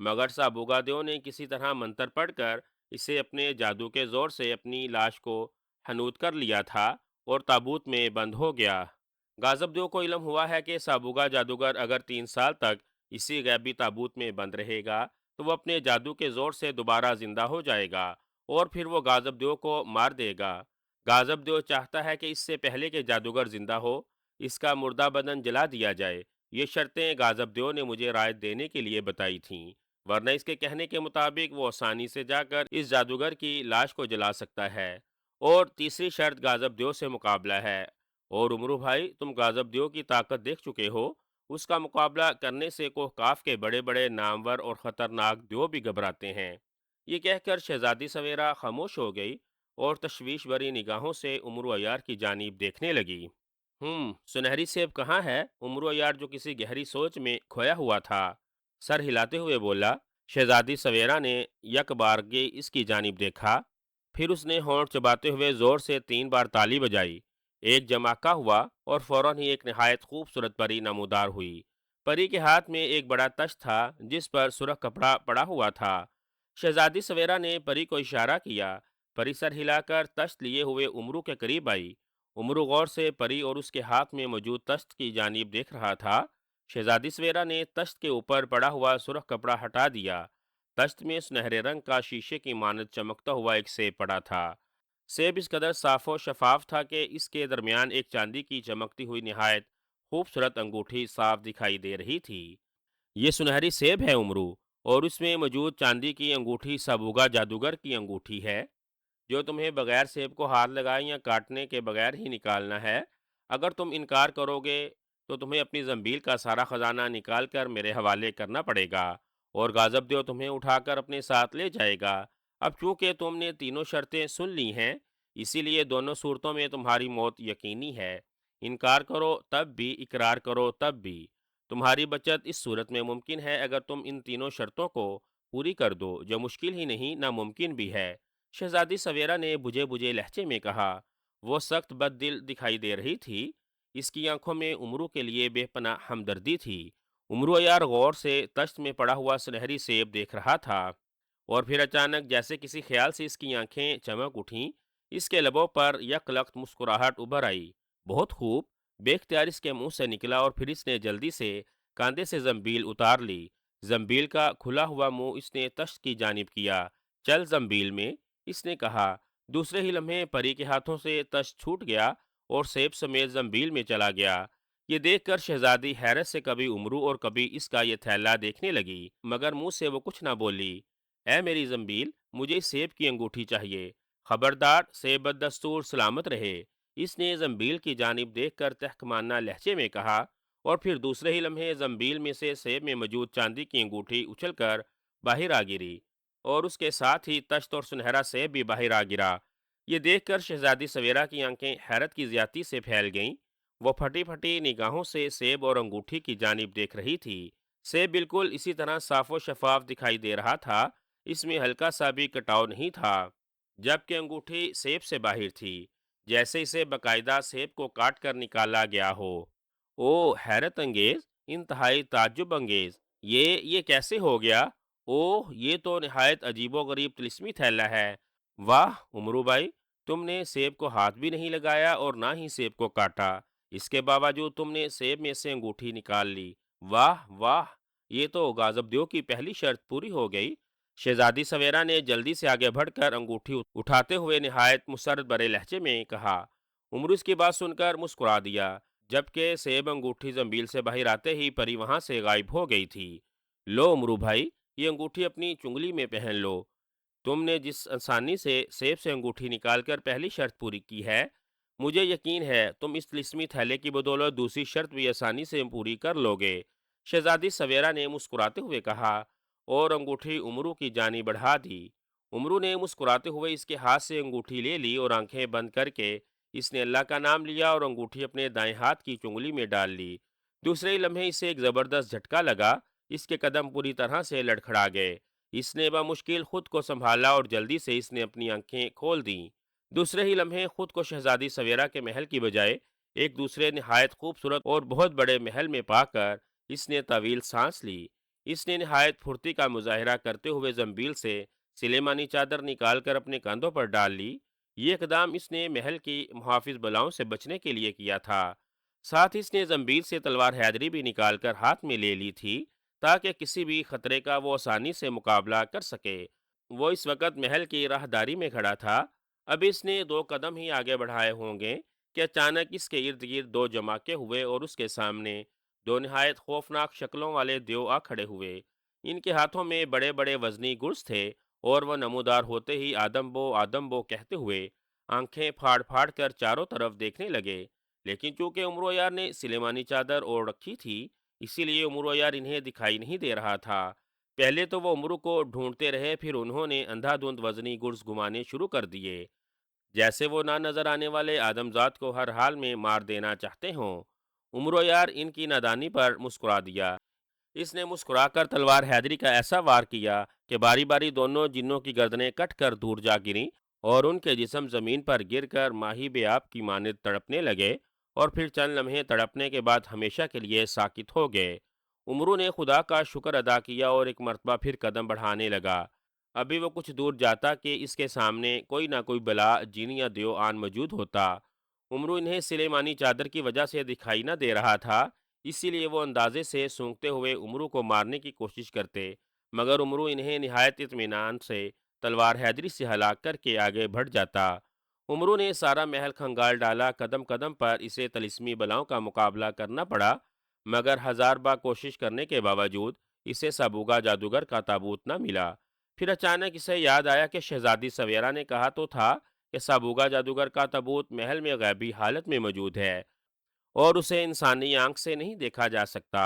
Speaker 1: مگر سابوگادیو نے کسی طرح منتر پڑھ کر اسے اپنے جادو کے زور سے اپنی لاش کو حنوط کر لیا تھا اور تابوت میں بند ہو گیا۔ غازب دیو کو علم ہوا ہے کہ سابوگا جادوگر اگر 3 سال تک اسی غیبی تابوت میں بند رہے گا تو وہ اپنے جادو کے زور سے دوبارہ زندہ ہو جائے گا اور پھر وہ غازب دیو کو مار دے گا۔ غازب دیو چاہتا ہے کہ اس سے پہلے کہ جادوگر زندہ ہو اس کا مردہ بدن جلا دیا جائے۔ یہ شرطیں غازب دیو نے مجھے رائت دینے کے لیے بتائی تھیں، ورنہ اس کے کہنے کے مطابق وہ آسانی سے جا کر اس جادوگر کی لاش کو جلا سکتا ہے۔ اور تیسری شرط غازب دیو سے مقابلہ ہے۔ اور عمرو بھائی، تم غازب دیو کی طاقت دیکھ چکے ہو، اس کا مقابلہ کرنے سے کوہکاف کے بڑے بڑے نامور اور خطرناک دیو بھی گھبراتے ہیں۔ یہ کہہ کر شہزادی سویرا خاموش ہو گئی اور تشویش بھری نگاہوں سے عمرو عیار کی جانب دیکھنے لگی۔ سنہری سیب کہاں ہے؟ عمرو عیار جو کسی گہری سوچ میں کھویا ہوا تھا سر ہلاتے ہوئے بولا۔ شہزادی سویرا نے یک بارگی اس کی جانب دیکھا، پھر اس نے ہونٹ چباتے ہوئے زور سے 3 بار تالی بجائی۔ ایک جماکہ ہوا اور فوراً ہی ایک نہایت خوبصورت پری نمودار ہوئی۔ پری کے ہاتھ میں ایک بڑا تشت تھا جس پر سرخ کپڑا پڑا ہوا تھا۔ شہزادی سویرا نے پری کو اشارہ کیا۔ پری سر ہلا کر تشت لیے ہوئے عمرو کے قریب آئی۔ عمرو غور سے پری اور اس کے ہاتھ میں موجود تشت کی جانب دیکھ رہا تھا۔ شہزادی سویرا نے تشت کے اوپر پڑا ہوا سرخ کپڑا ہٹا دیا۔ تشت میں سنہرے رنگ کا شیشے کی مانند چمکتا ہوا ایک سیب پڑا تھا۔ سیب اس قدر صاف و شفاف تھا کہ اس کے درمیان ایک چاندی کی چمکتی ہوئی نہایت خوبصورت انگوٹھی صاف دکھائی دے رہی تھی۔ یہ سنہری سیب ہے عمرو، اور اس میں موجود چاندی کی انگوٹھی سابوگا جادوگر کی انگوٹھی ہے جو تمہیں بغیر سیب کو ہاتھ لگائے یا کاٹنے کے بغیر ہی نکالنا ہے۔ اگر تم انکار کرو گے تو تمہیں اپنی زنبیل کا سارا خزانہ نکال کر میرے حوالے کرنا پڑے گا اور غازب دیو تمہیں اٹھا کر اپنے ساتھ لے جائے گا۔ اب چونکہ تم نے تینوں شرطیں سن لی ہیں، اسی لیے دونوں صورتوں میں تمہاری موت یقینی ہے۔ انکار کرو تب بھی، اقرار کرو تب بھی۔ تمہاری بچت اس صورت میں ممکن ہے اگر تم ان تینوں شرطوں کو پوری کر دو، جو مشکل ہی نہیں ناممکن بھی ہے۔ شہزادی سویرا نے بجھے بجھے لہجے میں کہا۔ وہ سخت بد دل دکھائی دے رہی تھی۔ اس کی آنکھوں میں عمرو کے لیے بے پناہ ہمدردی تھی۔ عمرو عیار غور سے تشت میں پڑا ہوا سنہری سیب دیکھ رہا تھا، اور پھر اچانک جیسے کسی خیال سے اس کی آنکھیں چمک اٹھیں۔ اس کے لبوں پر یک لخت مسکراہٹ ابھر آئی۔ بہت خوب، بے اختیار اس کے منہ سے نکلا، اور پھر اس نے جلدی سے کاندھے سے زنبیل اتار لی۔ زنبیل کا کھلا ہوا منہ اس نے تشت کی جانب کیا۔ چل زنبیل میں، اس نے کہا۔ دوسرے ہی لمحے پری کے ہاتھوں سے تشت چھوٹ گیا اور سیب سمیت زنبیل میں چلا گیا۔ یہ دیکھ کر شہزادی حیرت سے کبھی عمرو اور کبھی اس کا یہ تھیلا دیکھنے لگی، مگر منہ سے وہ کچھ نہ بولی۔ اے میری زنبیل، مجھے اس سیب کی انگوٹھی چاہیے۔ خبردار، سیب بدستور سلامت رہے، اس نے زنبیل کی جانب دیکھ کر تحکمانہ لہجے میں کہا، اور پھر دوسرے ہی لمحے زنبیل میں سے سیب میں موجود چاندی کی انگوٹھی اچھل کر باہر آ گری، اور اس کے ساتھ ہی تشت اور سنہرا سیب بھی باہر آ گرا۔ یہ دیکھ کر شہزادی سویرا کی آنکھیں حیرت کی زیادتی سے پھیل گئیں۔ وہ پھٹی پھٹی نگاہوں سے سیب اور انگوٹھی کی جانب دیکھ رہی تھی۔ سیب بالکل اسی طرح صاف و شفاف دکھائی دے رہا تھا، اس میں ہلکا سا بھی کٹاؤ نہیں تھا، جبکہ انگوٹھی سیب سے باہر تھی، جیسے اسے باقاعدہ سیب کو کاٹ کر نکالا گیا ہو۔ او حیرت انگیز، انتہائی تعجب انگیز، یہ کیسے ہو گیا؟ اوہ، یہ تو نہایت عجیب و غریب طلسمی تھیلا ہے۔ واہ عمرو بھائی، تم نے سیب کو ہاتھ بھی نہیں لگایا اور نہ ہی سیب کو کاٹا، اس کے باوجود تم نے سیب میں سے انگوٹھی نکال لی۔ واہ واہ، یہ تو غازب دیو کی پہلی شرط پوری ہو گئی۔ شہزادی سویرا نے جلدی سے آگے بڑھ کر انگوٹھی اٹھاتے ہوئے نہایت مسرت بھرے لہجے میں کہا۔ عمرو اس کی بات سن کر مسکرا دیا، جبکہ سیب انگوٹھی زنبیل سے باہر آتے ہی پری وہاں سے غائب ہو گئی تھی۔ لو عمرو بھائی، یہ انگوٹھی اپنی چنگلی میں پہن لو۔ تم نے جس آسانی سے سیب سے انگوٹھی نکال کر پہلی شرط پوری کی ہے، مجھے یقین ہے تم اس طلسمی تھیلے کی بدولت دوسری شرط بھی آسانی سے پوری کر لو گے۔ شہزادی سویرا نے مسکراتے ہوئے کہا، اور انگوٹھی عمرو کی جانب بڑھا دی۔ عمرو نے مسکراتے ہوئے اس کے ہاتھ سے انگوٹھی لے لی اور آنکھیں بند کر کے اس نے اللہ کا نام لیا اور انگوٹھی اپنے دائیں ہاتھ کی چنگلی میں ڈال لی۔ دوسرے ہی لمحے اسے ایک زبردست جھٹکا لگا، اس کے قدم پوری طرح سے لڑکھڑا گئے۔ اس نے بمشکل خود کو سنبھالا اور جلدی سے اس نے اپنی آنکھیں کھول دیں۔ دوسرے ہی لمحے خود کو شہزادی سویرا کے محل کی بجائے ایک دوسرے نہایت خوبصورت اور بہت بڑے محل میں پا کر اس نے طویل سانس لی۔ اس نے نہایت پھرتی کا مظاہرہ کرتے ہوئے زنبیل سے سلیمانی چادر نکال کر اپنے کندھوں پر ڈال لی۔ یہ اقدام اس نے محل کی محافظ بلاؤں سے بچنے کے لیے کیا تھا۔ ساتھ ہی اس نے زنبیل سے تلوار حیدری بھی نکال کر ہاتھ میں لے لی تھی تاکہ کسی بھی خطرے کا وہ آسانی سے مقابلہ کر سکے۔ وہ اس وقت محل کی راہداری میں کھڑا تھا۔ اب اس نے 2 قدم ہی آگے بڑھائے ہوں گے کہ اچانک اس کے ارد گرد 2 جماکے ہوئے اور اس کے سامنے 2 نہایت خوفناک شکلوں والے دیو آ کھڑے ہوئے۔ ان کے ہاتھوں میں بڑے بڑے وزنی گرز تھے اور وہ نمودار ہوتے ہی آدم بو کہتے ہوئے آنکھیں پھاڑ پھاڑ کر چاروں طرف دیکھنے لگے۔ لیکن چونکہ عمرو یار نے سلیمانی چادر اوڑھ رکھی تھی، اسی لیے عمرو یار انہیں دکھائی نہیں دے رہا تھا۔ پہلے تو وہ عمرو کو ڈھونڈتے رہے، پھر انہوں نے اندھا دھند وزنی گرز گھمانے شروع کر دیے، جیسے وہ نہ نظر آنے والے آدمزاد کو ہر حال میں مار دینا چاہتے ہوں۔ عمرو یار ان کی نادانی پر مسکرا دیا۔ اس نے مسکرا کر تلوار حیدری کا ایسا وار کیا کہ باری باری دونوں جنوں کی گردنیں کٹ کر دور جا گریں اور ان کے جسم زمین پر گر کر ماہی بے آب کی مانند تڑپنے لگے، اور پھر چند لمحے تڑپنے کے بعد ہمیشہ کے لیے ساکت ہو گئے۔ عمرو نے خدا کا شکر ادا کیا اور ایک مرتبہ پھر قدم بڑھانے لگا۔ ابھی وہ کچھ دور جاتا کہ اس کے سامنے کوئی نہ کوئی بلا جین یا دیو آن موجود ہوتا۔ عمرو انہیں سلیمانی چادر کی وجہ سے دکھائی نہ دے رہا تھا، اسی لیے وہ اندازے سے سونگتے ہوئے عمرو کو مارنے کی کوشش کرتے، مگر عمرو انہیں نہایت اطمینان سے تلوار حیدری سے ہلاک کر کے آگے بڑھ جاتا۔ عمرو نے سارا محل کھنگال ڈالا، قدم قدم پر اسے طلسمی بلاؤں کا مقابلہ کرنا پڑا، مگر ہزار بار کوشش کرنے کے باوجود اسے سابوگا جادوگر کا تابوت نہ ملا۔ پھر اچانک اسے یاد آیا کہ شہزادی سویرا نے کہا تو تھا کہ سابوگا جادوگر کا تابوت محل میں غیبی حالت میں موجود ہے اور اسے انسانی آنکھ سے نہیں دیکھا جا سکتا۔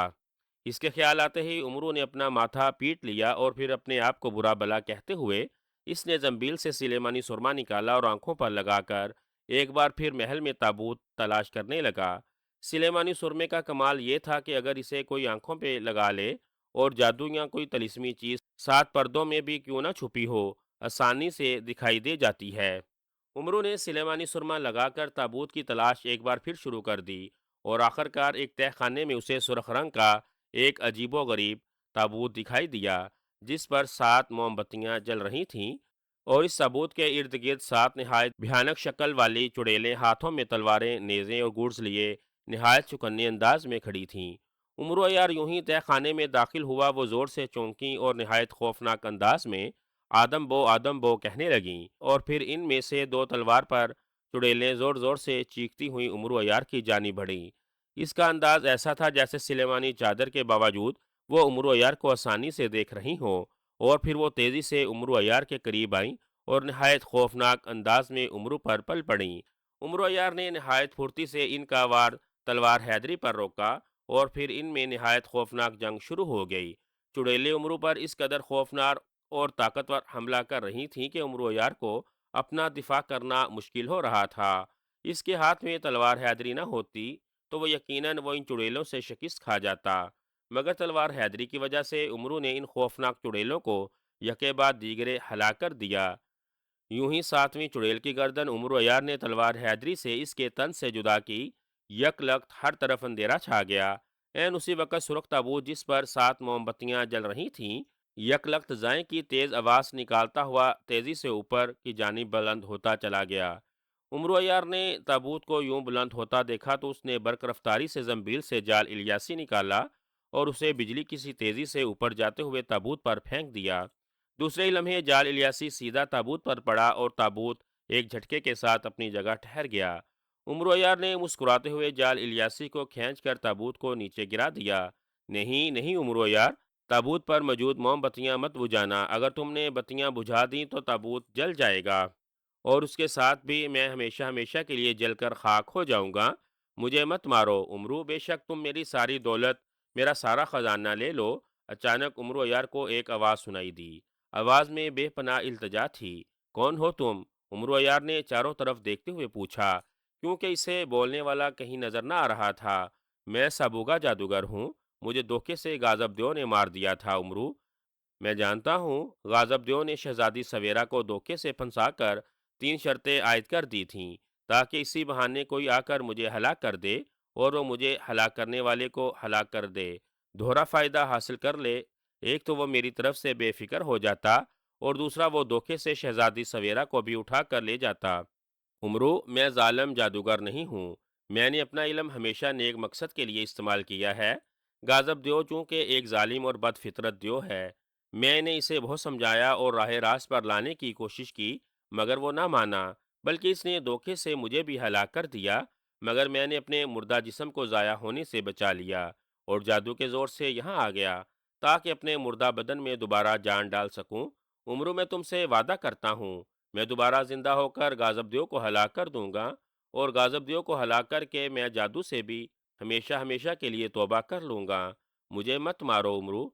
Speaker 1: اس کے خیال آتے ہی عمرو نے اپنا ماتھا پیٹ لیا اور پھر اپنے آپ کو برا بلا کہتے ہوئے اس نے زنبیل سے سلیمانی سرما نکالا اور آنکھوں پر لگا کر ایک بار پھر محل میں تابوت تلاش کرنے لگا۔ سلیمانی سرمے کا کمال یہ تھا کہ اگر اسے کوئی آنکھوں پہ لگا لے اور جادو یا کوئی طلسمی چیز 7 پردوں میں بھی کیوں نہ چھپی ہو، آسانی سے دکھائی دے جاتی ہے۔ عمرو نے سلیمانی سرما لگا کر تابوت کی تلاش ایک بار پھر شروع کر دی اور آخر کار ایک تہہ خانے میں اسے سرخ رنگ کا ایک عجیب و غریب تابوت دکھائی دیا، جس پر 7 موم بتیاں جل رہی تھیں، اور اس تابوت کے ارد گرد 7 نہایت بھیانک شکل والی چڑیلیں ہاتھوں میں تلواریں، نیزیں اور گرز لیے نہایت چوکنے انداز میں کھڑی تھیں۔ عمرو یار یوں ہی تہہ خانے میں داخل ہوا، وہ زور سے چونکی اور نہایت خوفناک انداز میں آدم بو کہنے لگیں، اور پھر ان میں سے 2 تلوار پر چڑیلیں زور زور سے چیختی ہوئی عمرو یار کی جانب بڑھیں۔ اس کا انداز ایسا تھا جیسے سلیمانی چادر کے باوجود وہ عمرو یار کو آسانی سے دیکھ رہی ہوں، اور پھر وہ تیزی سے عمرو یار کے قریب آئیں اور نہایت خوفناک انداز میں عمرو پر پل پڑیں۔ عمرو یار نے نہایت پھرتی سے ان کا وار تلوار حیدری پر روکا اور پھر ان میں نہایت خوفناک جنگ شروع ہو گئی۔ چڑیلیں عمرو پر اس قدر خوفناک اور طاقتور حملہ کر رہی تھیں کہ عمرو یار کو اپنا دفاع کرنا مشکل ہو رہا تھا۔ اس کے ہاتھ میں تلوار حیدری نہ ہوتی تو وہ یقیناً ان چڑیلوں سے شکست کھا جاتا، مگر تلوار حیدری کی وجہ سے عمرو نے ان خوفناک چڑیلوں کو یکے بعد دیگرے ہلاک کر دیا۔ یوں ہی 7ویں چڑیل کی گردن عمرو یار نے تلوار حیدری سے اس کے تن سے جدا کی۔ یک لخت ہر طرف اندھیرا چھا گیا۔ عین اسی وقت سرخ تابوت جس پر 7 موم بتیاں جل رہی تھیں، یک لخت زائیں کی تیز آواز نکالتا ہوا تیزی سے اوپر کی جانب بلند ہوتا چلا گیا۔ عمرو یار نے تابوت کو یوں بلند ہوتا دیکھا تو اس نے برق رفتاری سے زنبیل سے جال الیاسی نکالا اور اسے بجلی کسی تیزی سے اوپر جاتے ہوئے تابوت پر پھینک دیا۔ دوسرے ہی لمحے جال الیاسی سیدھا تابوت پر پڑا اور تابوت ایک جھٹکے کے ساتھ اپنی جگہ ٹھہر گیا۔ عمرو یار نے مسکراتے ہوئے جال الیاسی کو کھینچ کر تابوت کو نیچے گرا دیا۔ نہیں نہیں عمرو یار، تابوت پر موجود موم بتیاں مت بجھانا، اگر تم نے بتیاں بجھا دیں تو تابوت جل جائے گا اور اس کے ساتھ بھی میں ہمیشہ ہمیشہ کے لیے جل کر خاک ہو جاؤں گا۔ مجھے مت مارو عمرو، بے شک تم میری ساری دولت، میرا سارا خزانہ لے لو۔ اچانک عمرو یار کو ایک آواز سنائی دی۔ آواز میں بے پناہ التجا تھی۔ کون ہو تم؟ عمرو یار نے چاروں طرف دیکھتے ہوئے پوچھا، کیونکہ اسے بولنے والا کہیں نظر نہ آ رہا تھا۔ میں سابوگا جادوگر ہوں، مجھے دھوکے سے غاضب دیو نے مار دیا تھا عمرو۔ میں جانتا ہوں، غاضب دیو نے شہزادی سویرا کو دھوکے سے پھنسا کر 3 شرطیں عائد کر دی تھیں تاکہ اسی بہانے کوئی آ کر مجھے ہلاک کر دے اور وہ مجھے ہلاک کرنے والے کو ہلاک کر دے، دوہرا فائدہ حاصل کر لے۔ ایک تو وہ میری طرف سے بے فکر ہو جاتا اور دوسرا وہ دھوکے سے شہزادی سویرا کو بھی اٹھا کر لے جاتا۔ عمرو، میں ظالم جادوگر نہیں ہوں۔ میں نے اپنا علم ہمیشہ نیک مقصد کے لیے استعمال کیا ہے۔ غازب دیو چونکہ ایک ظالم اور بد فطرت دیو ہے، میں نے اسے بہت سمجھایا اور راہ راست پر لانے کی کوشش کی، مگر وہ نہ مانا، بلکہ اس نے دھوکے سے مجھے بھی ہلاک کر دیا، مگر میں نے اپنے مردہ جسم کو ضائع ہونے سے بچا لیا اور جادو کے زور سے یہاں آ گیا تاکہ اپنے مردہ بدن میں دوبارہ جان ڈال سکوں۔ عمرو، میں تم سے وعدہ کرتا ہوں، میں دوبارہ زندہ ہو کر غازب دیو کو ہلاک کر دوں گا، اور غازب دیو کو ہلاک کر کے میں جادو سے بھی ہمیشہ ہمیشہ کے لیے توبہ کر لوں گا۔ مجھے مت مارو عمرو۔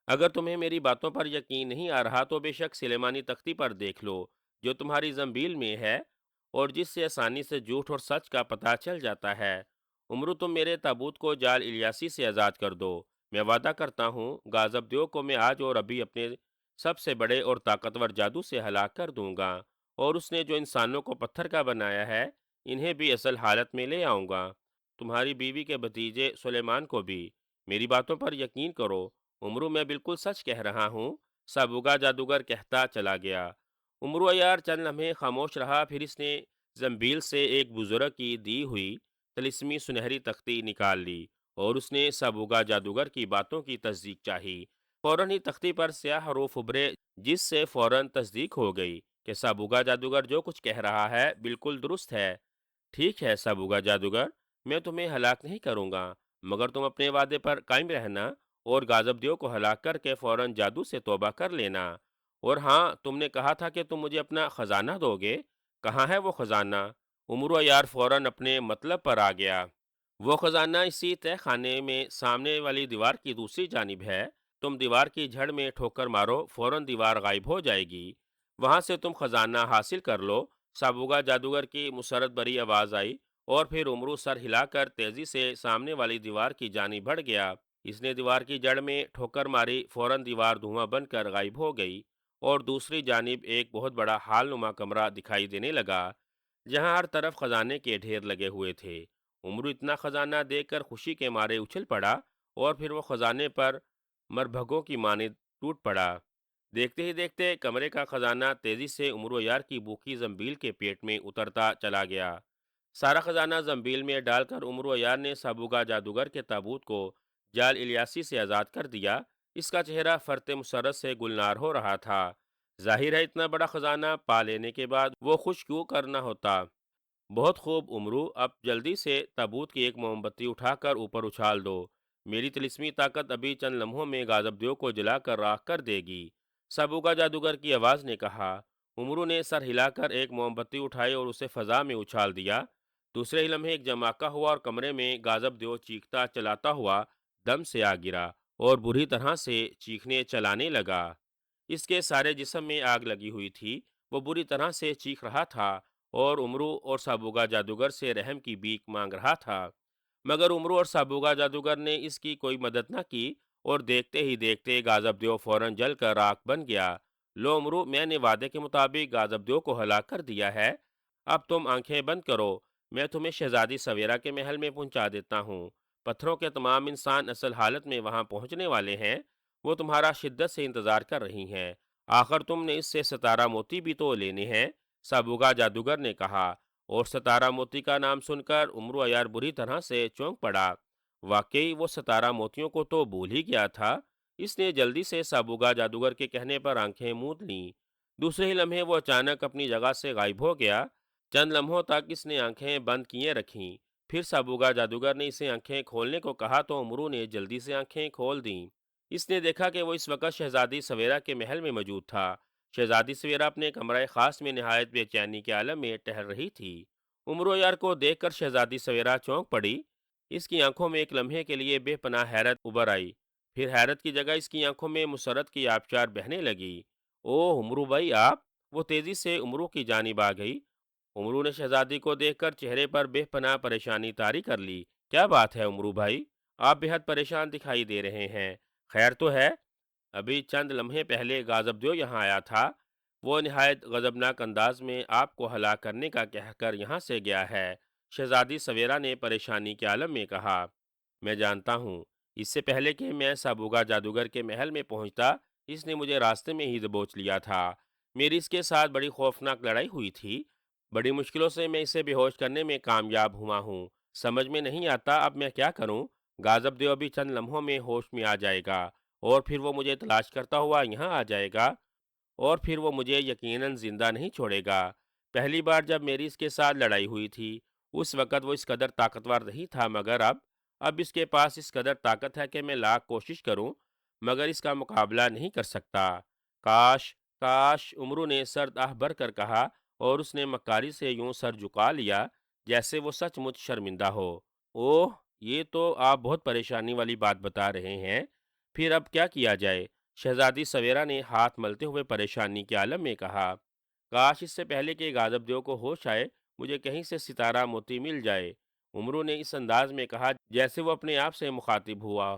Speaker 1: اگر تمہیں میری باتوں پر یقین نہیں آ رہا تو بے شک سلیمانی تختی پر دیکھ لو جو تمہاری زنبیل میں ہے اور جس سے آسانی سے جھوٹ اور سچ کا پتہ چل جاتا ہے۔ عمرو، تم میرے تابوت کو جال الیاسی سے آزاد کر دو۔ میں وعدہ کرتا ہوں غازب دیو کو میں آج اور ابھی اپنے سب سے بڑے اور طاقتور جادو سے ہلاک کر دوں گا، اور اس نے جو انسانوں کو پتھر کا بنایا ہے انہیں بھی اصل حالت میں لے آؤں گا، تمہاری بیوی کے بھتیجے سلیمان کو بھی۔ میری باتوں پر یقین کرو عمرو، میں بالکل سچ کہہ رہا ہوں۔ سابوگا جادوگر کہتا چلا گیا۔ عمرو یار چند لمحے خاموش رہا، پھر اس نے زنبیل سے ایک بزرگ کی دی ہوئی طلسمی سنہری تختی نکال لی اور اس نے سابوگا جادوگر کی باتوں کی تصدیق چاہی۔ فوراً ہی تختی پر سیاہ حروف ابھرے، جس سے فوراً تصدیق ہو گئی کہ سابوگا جادوگر جو کچھ کہہ رہا ہے بالکل درست ہے۔ ٹھیک ہے سابوگا جادوگر، میں تمہیں ہلاک نہیں کروں گا، مگر تم اپنے وعدے پر قائم رہنا اور غازب دیو کو ہلاک کر کے فوراً جادو سے توبہ کر لینا۔ اور ہاں، تم نے کہا تھا کہ تم مجھے اپنا خزانہ دو گے، کہاں ہے وہ خزانہ؟ عمرو یار فوراً اپنے مطلب پر آ گیا۔ وہ خزانہ اسی تہ خانے میں سامنے والی دیوار کی دوسری جانب ہے۔ تم دیوار کی جھڑ میں ٹھوکر مارو، فوراً دیوار غائب ہو جائے گی، وہاں سے تم خزانہ حاصل کر لو۔ سابوگا جادوگر کی مسرت بری آواز آئی اور پھر عمرو سر ہلا کر تیزی سے سامنے والی دیوار کی جانب بڑھ گیا۔ اس نے دیوار کی جڑ میں ٹھوکر ماری، فوراً دیوار دھواں بن کر غائب ہو گئی اور دوسری جانب ایک بہت بڑا ہال نما کمرہ دکھائی دینے لگا جہاں ہر طرف خزانے کے ڈھیر لگے ہوئے تھے۔ عمرو اتنا خزانہ دیکھ کر خوشی کے مارے اچھل پڑا اور پھر وہ خزانے پر مربھگوں کی مانند ٹوٹ پڑا۔ دیکھتے ہی دیکھتے کمرے کا خزانہ تیزی سے عمرو یار کی بھوکی زنبیل کے پیٹ میں اترتا چلا گیا۔ سارا خزانہ زنبیل میں ڈال کر عمرو یار نے سابوگا جادوگر کے تابوت کو جال الیاسی سے آزاد کر دیا۔ اس کا چہرہ فرط مسرت سے گلنار ہو رہا تھا۔ ظاہر ہے اتنا بڑا خزانہ پا لینے کے بعد وہ خوش کیوں کرنا ہوتا۔ بہت خوب عمرو، اب جلدی سے تابوت کی ایک موم بتی اٹھا کر اوپر اچھال دو، میری طلسمی طاقت ابھی چند لمحوں میں غازب دیو کو جلا کر راکھ کر دے گی، سابوگا جادوگر کی آواز نے کہا۔ عمرو نے سر ہلا کر ایک موم بتی اٹھائی اور اسے فضا میں اچھال دیا۔ دوسرے ہی لمحے ایک جماکہ ہوا اور کمرے میں غازب دیو چیختا چلاتا ہوا دم سے آ گرا اور بری طرح سے چیخنے چلانے لگا۔ اس کے سارے جسم میں آگ لگی ہوئی تھی، وہ بری طرح سے چیخ رہا تھا اور عمرو اور سابوگا جادوگر سے رحم کی بھیک مانگ رہا تھا، مگر عمرو اور سابوگا جادوگر نے اس کی کوئی مدد نہ کی اور دیکھتے ہی دیکھتے غازب دیو فوراً جل کر راکھ بن گیا۔ لو عمرو، میں نے وعدے کے مطابق غازب دیو کو ہلاک کر دیا ہے، اب تم آنکھیں بند کرو، میں تمہیں شہزادی سویرا کے محل میں پہنچا دیتا ہوں۔ پتھروں کے تمام انسان اصل حالت میں وہاں پہنچنے والے ہیں، وہ تمہارا شدت سے انتظار کر رہی ہیں، آخر تم نے اس سے ستارہ موتی بھی تو لینے ہیں، سابوگا جادوگر نے کہا۔ اور ستارہ موتی کا نام سن کر عمرو عیار بری طرح سے چونک پڑا، واقعی وہ ستارہ موتیوں کو تو بھول ہی گیا تھا۔ اس نے جلدی سے سابوگا جادوگر کے کہنے پر آنکھیں موند لیں۔ دوسرے ہی لمحے وہ اچانک اپنی جگہ سے غائب ہو گیا۔ چند لمحوں تک اس نے آنکھیں بند کیے رکھیں، پھر سابوگا جادوگر نے اسے آنکھیں کھولنے کو کہا تو عمرو نے جلدی سے آنکھیں کھول دیں۔ اس نے دیکھا کہ وہ اس وقت شہزادی سویرا کے محل میں موجود تھا۔ شہزادی سویرا اپنے کمرہ خاص میں نہایت بے چینی کے عالم میں ٹہل رہی تھی۔ عمرو یار کو دیکھ کر شہزادی سویرا چونک پڑی، اس کی آنکھوں میں ایک لمحے کے لیے بے پناہ حیرت ابھر آئی، پھر حیرت کی جگہ اس کی آنکھوں میں مسرت کی آبشار بہنے لگی۔ او عمرو بھائی آپ! وہ تیزی سے عمرو کی جانب آ گئی۔ عمرو نے شہزادی کو دیکھ کر چہرے پر بے پناہ پریشانی طاری کر لی۔ کیا بات ہے عمرو بھائی، آپ بے حد پریشان دکھائی دے رہے ہیں، خیر تو ہے؟ ابھی چند لمحے پہلے غازب دیو یہاں آیا تھا، وہ نہایت غضبناک انداز میں آپ کو ہلاک کرنے کا کہہ کر یہاں سے گیا ہے، شہزادی سویرا نے پریشانی کے عالم میں کہا۔ میں جانتا ہوں، اس سے پہلے کہ میں سابوگا جادوگر کے محل میں پہنچتا، اس نے مجھے راستے میں ہی دبوچ لیا تھا۔ میری اس کے ساتھ بڑی خوفناک لڑائی ہوئی تھی۔ بڑی مشکلوں سے میں اسے بے ہوش کرنے میں کامیاب ہوا ہوں۔ سمجھ میں نہیں آتا اب میں کیا کروں۔ غاضب دیو ابھی چند لمحوں میں ہوش میں آ جائے گا اور پھر وہ مجھے تلاش کرتا ہوا یہاں آ جائے گا اور پھر وہ مجھے یقیناً زندہ نہیں چھوڑے گا۔ پہلی بار جب میری اس کے ساتھ لڑائی ہوئی تھی اس وقت وہ اس قدر طاقتور نہیں تھا، مگر اب اس کے پاس اس قدر طاقت ہے کہ میں لاکھ کوشش کروں مگر اس کا مقابلہ نہیں کر سکتا۔ کاش کاش، امرو نے سر آہ بھر کر کہا اور اس نے مکاری سے یوں سر جھکا لیا جیسے وہ سچ مچ شرمندہ ہو۔ اوہ، یہ تو آپ بہت پریشانی والی بات بتا رہے ہیں۔ پھر اب کیا کیا جائے؟ شہزادی سویرا نے ہاتھ ملتے ہوئے پریشانی کے عالم میں کہا۔ کاش اس سے پہلے کہ غاضب دیو کو ہوش آئے مجھے کہیں سے ستارہ موتی مل جائے، امرو نے اس انداز میں کہا جیسے وہ اپنے آپ سے مخاطب ہوا۔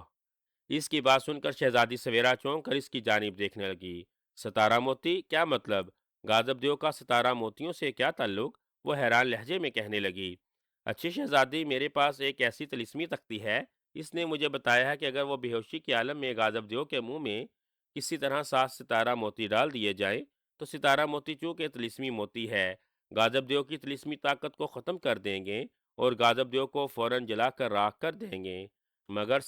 Speaker 1: اس کی بات سن کر شہزادی سویرا چونک کر اس کی جانب دیکھنے لگی۔ ستارہ موتی؟ کیا مطلب؟ غاضب دیو کا ستارہ موتیوں سے کیا تعلق؟ وہ حیران لہجے میں کہنے لگی۔ اچھی شہزادی، میرے پاس ایک ایسی طلسمی تختی ہے، اس نے مجھے بتایا ہے کہ اگر وہ بے ہوشی کے عالم میں غاضب دیو کے منہ میں کسی طرح 7 ستارہ موتی ڈال دیے جائیں تو ستارہ موتی چونکہ طلسمی موتی ہے غاضب دیو کی طلسمی طاقت کو ختم کر دیں گے اور غاضب دیو کو فوراً جلا کر راکھ کر دیں گے۔ مگر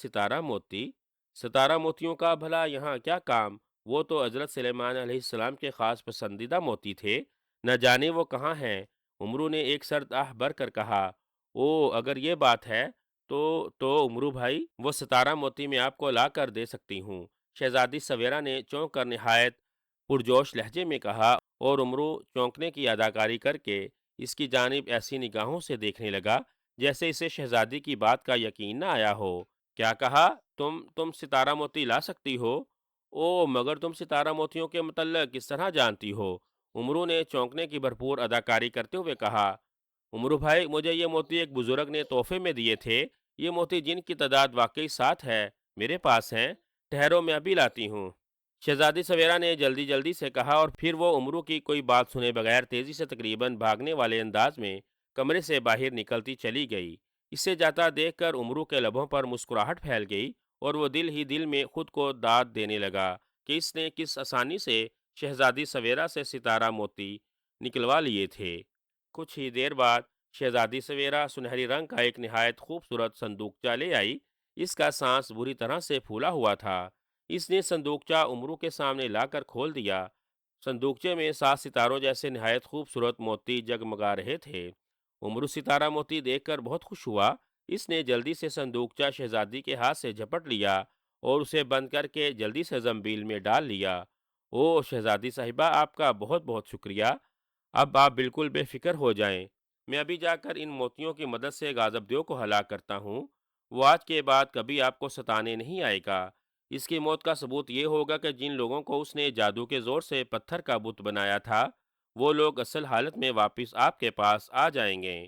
Speaker 1: ستارہ موتیوں کا بھلا یہاں کیا کام؟ وہ تو حضرت سلیمان علیہ السلام کے خاص پسندیدہ موتی تھے، نہ جانے وہ کہاں ہیں؟ امرو نے ایک سرد آہ بھر کر کہا۔ او، اگر یہ بات ہے تو امرو بھائی، وہ ستارہ موتی میں آپ کو لا کر دے سکتی ہوں، شہزادی سویرا نے چونک کر نہایت پرجوش لہجے میں کہا اور امرو چونکنے کی اداکاری کر کے اس کی جانب ایسی نگاہوں سے دیکھنے لگا جیسے اسے شہزادی کی بات کا یقین نہ آیا ہو۔ کیا کہا؟ تم ستارہ موتی لا سکتی ہو؟ او، مگر تم ستارہ موتیوں کے متعلق کس طرح جانتی ہو؟ امرو نے چونکنے کی بھرپور اداکاری کرتے ہوئے کہا۔ امرو بھائی، مجھے یہ موتی ایک بزرگ نے تحفے میں دیے تھے۔ یہ موتی جن کی تعداد واقعی 7 ہے میرے پاس ہیں، ٹھہرو میں ابھی لاتی ہوں، شہزادی سویرا نے جلدی جلدی سے کہا اور پھر وہ امرو کی کوئی بات سنے بغیر تیزی سے تقریباً بھاگنے والے انداز میں کمرے سے باہر نکلتی چلی گئی۔ اسے جاتا دیکھ کر امرو کے لبوں پر مسکراہٹ پھیل گئی اور وہ دل ہی دل میں خود کو داد دینے لگا کہ اس نے کس آسانی سے شہزادی سویرا سے ستارہ موتی نکلوا لیے تھے۔ کچھ ہی دیر بعد شہزادی سویرا سنہری رنگ کا ایک نہایت خوبصورت صندوقچہ لے آئی۔ اس کا سانس بری طرح سے پھولا ہوا تھا۔ اس نے صندوقچہ امرو کے سامنے لا کر کھول دیا۔ صندوقچے میں 7 ستاروں جیسے نہایت خوبصورت موتی جگمگا رہے تھے۔ امرو ستارہ موتی دیکھ کر بہت خوش ہوا۔ اس نے جلدی سے صندوقچہ شہزادی کے ہاتھ سے جھپٹ لیا اور اسے بند کر کے جلدی سے زنبیل میں ڈال لیا۔ او شہزادی صاحبہ، آپ کا بہت بہت شکریہ۔ اب آپ بالکل بے فکر ہو جائیں، میں ابھی جا کر ان موتیوں کی مدد سے غاضب دیو کو ہلاک کرتا ہوں۔ وہ آج کے بعد کبھی آپ کو ستانے نہیں آئے گا۔ اس کی موت کا ثبوت یہ ہوگا کہ جن لوگوں کو اس نے جادو کے زور سے پتھر کا بت بنایا تھا وہ لوگ اصل حالت میں واپس آپ کے پاس آ جائیں گے۔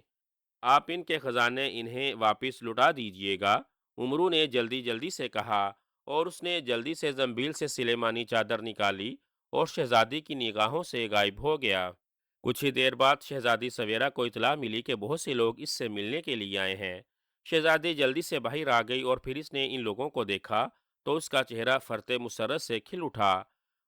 Speaker 1: آپ ان کے خزانے انہیں واپس لوٹا دیجیے گا، امرو نے جلدی جلدی سے کہا اور اس نے جلدی سے زنبیل سے سلیمانی چادر نکالی اور شہزادی کی نگاہوں سے غائب ہو گیا۔ کچھ ہی دیر بعد شہزادی سویرا کو اطلاع ملی کہ بہت سے لوگ اس سے ملنے کے لیے آئے ہیں۔ شہزادی جلدی سے باہر آ گئی اور پھر اس نے ان لوگوں کو دیکھا تو اس کا چہرہ فرط مسرت سے کھل اٹھا۔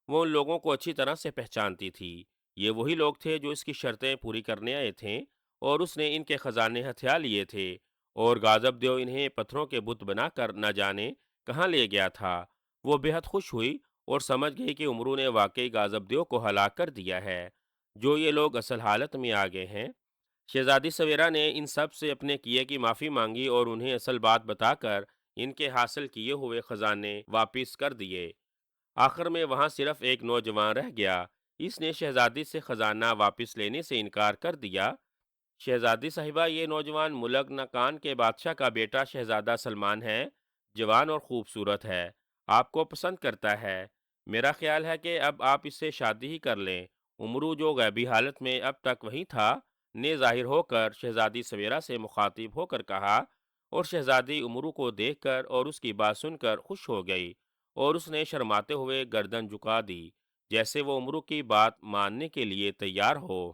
Speaker 1: وہ ان لوگوں کو اچھی طرح سے پہچانتی تھی۔ یہ وہی لوگ تھے جو اس کی شرطیں پوری کرنے آئے تھے اور اس نے ان کے خزانے ہتھیا لیے تھے اور غاضب دیو انہیں پتھروں کے بت بنا کر نہ جانے کہاں لے گیا تھا۔ وہ بے حد خوش ہوئی اور سمجھ گئی کہ امرو نے واقعی غاضب دیو کو ہلاک کر دیا ہے۔ جو یہ لوگ اصل حالت میں آ گئے ہیں۔ شہزادی سویرا نے ان سب سے اپنے کیے کی معافی مانگی اور انہیں اصل بات بتا کر ان کے حاصل کیے ہوئے خزانے واپس کر دیے۔ آخر میں وہاں صرف ایک نوجوان رہ گیا۔ اس نے شہزادی سے خزانہ واپس لینے سے انکار کر دیا۔ شہزادی صاحبہ، یہ نوجوان ملک ناکان کے بادشاہ کا بیٹا شہزادہ سلمان ہے، جوان اور خوبصورت ہے، آپ کو پسند کرتا ہے۔ میرا خیال ہے کہ اب آپ اس سے شادی ہی کر لیں۔ امرو جو غیبی حالت میں اب تک وہیں تھا نے ظاہر ہو کر شہزادی سویرا سے مخاطب ہو کر کہا اور شہزادی امرو کو دیکھ کر اور اس کی بات سن کر خوش ہو گئی اور اس نے شرماتے ہوئے گردن جھکا دی جیسے وہ امرو کی بات ماننے کے لیے تیار ہو۔